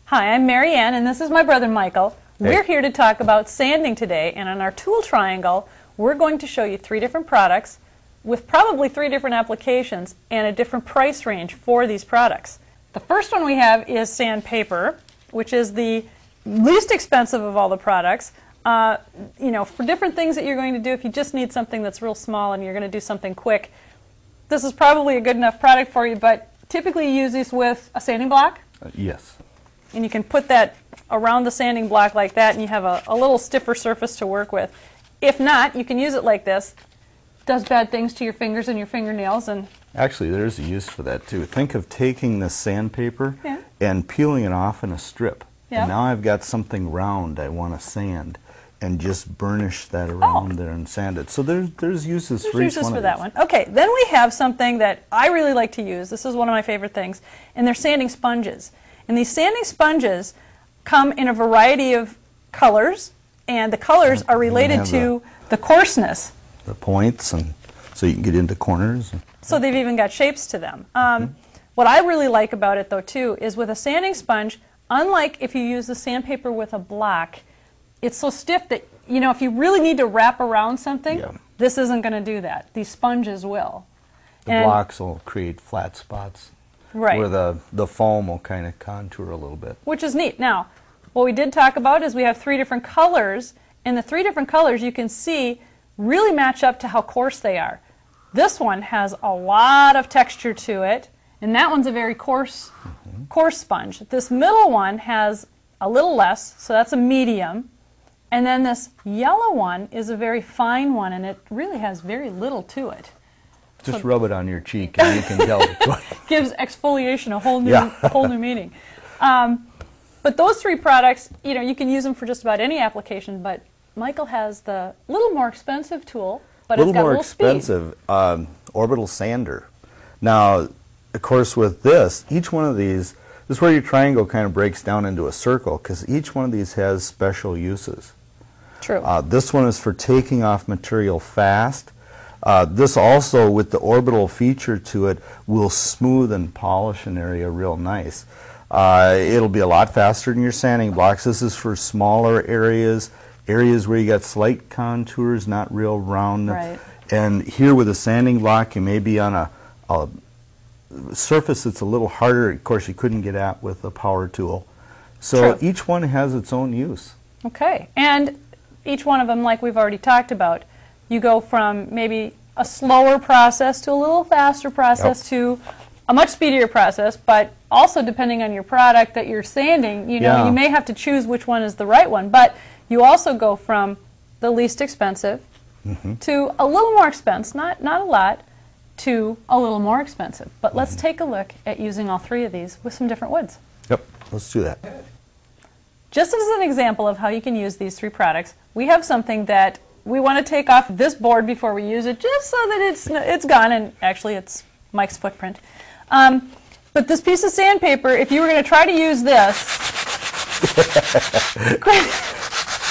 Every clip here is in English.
Hi, I'm Marianne, and this is my brother Michael. Hey. We're here to talk about sanding today, and on our tool triangle, we're going to show you 3 different products with probably 3 different applications and a different price range for these products. The first one we have is sandpaper, which is the least expensive of all the products. You know, for different things that you're going to do, if you just need something that's real small and you're going to do something quick, this is probably a good enough product for you, but typically you use these with a sanding block. Yes. And you can put that around the sanding block like that, and you have a little stiffer surface to work with. If not, you can use it like this. It does bad things to your fingers and your fingernails. And actually, there's a use for that too. Think of taking the sandpaper Yeah. and peeling it off in a strip. Yeah. And now I've got something round I want to sand, and just burnish that around there and sand it. So there's uses for each one of that these. one. Okay, then we have something that I really like to use. This is one of my favorite things, and they're sanding sponges. And these sanding sponges come in a variety of colors, and the colors are related to the coarseness. The points, and so you can get into corners. So they've even got shapes to them. What I really like about it, though, too, is with a sanding sponge, unlike if you use the sandpaper with a block, it's so stiff that, you know, if you really need to wrap around something, this isn't going to do that. These sponges will. The blocks will create flat spots. Right. Where the foam will kind of contour a little bit. Which is neat. Now, what we did talk about is we have 3 different colors, and the 3 different colors you can see really match up to how coarse they are. This one has a lot of texture to it, and that one's a very coarse sponge. This middle one has a little less, so that's a medium. And then this yellow one is a very fine one, and it really has very little to it. Just rub it on your cheek and you can tell. Gives exfoliation a whole new meaning. But those 3 products, you know, you can use them for just about any application, but Michael has the little more expensive tool, but it's got a little speed. Expensive Orbital Sander. Now, of course, with this, each one of these, this is where your triangle kind of breaks down into a circle, because each one of these has special uses. True. This one is for taking off material fast. This also, with the orbital feature to it, will smooth and polish an area real nice. It'll be a lot faster than your sanding blocks. This is for smaller areas where you got slight contours, not real round. Right. And here with a sanding block, you may be on a surface that's a little harder. Of course, you couldn't get at with a power tool. So True. each one has its own use. Okay. And each one of them, like we've already talked about, you go from maybe a slower process to a little faster process to a much speedier process, but also depending on your product that you're sanding, you know, you may have to choose which one is the right one, but you also go from the least expensive to a little more expensive, not a lot, to a little more expensive. But let's take a look at using all 3 of these with some different woods. Yep, let's do that. Just as an example of how you can use these 3 products, we have something that we want to take off this board before we use it, just so that it's gone, and actually it's Mike's footprint. But this piece of sandpaper, if you were going to try to use this...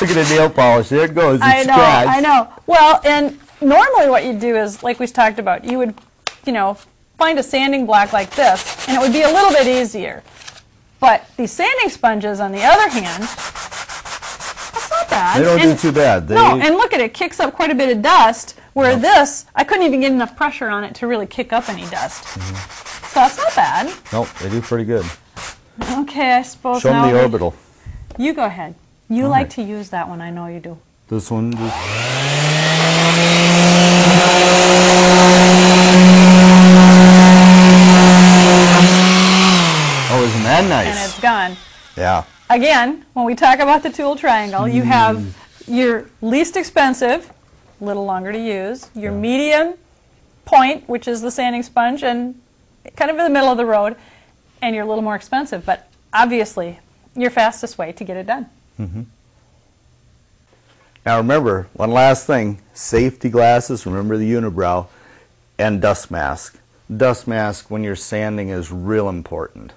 Look at the nail polish, there it goes, it's scratched. I know. Well, and normally what you'd do is, like we talked about, you would, you know, find a sanding block like this, and it would be a little bit easier. But these sanding sponges, on the other hand, that's not bad. They don't do too bad. No, and look at it, kicks up quite a bit of dust, where this, I couldn't even get enough pressure on it to really kick up any dust. So that's not bad. Nope, they do pretty good. Okay, I suppose Show them the orbital. You go ahead. You like to use that one, I know you do. This one just... Oh, isn't that nice? And it's gone. Yeah. Again, when we talk about the tool triangle, you have your least expensive, a little longer to use, your medium point, which is the sanding sponge, and kind of in the middle of the road, and your little more expensive, but obviously your fastest way to get it done. Now remember, one last thing, safety glasses, remember the unibrow, and dust mask. Dust mask when you're sanding is real important.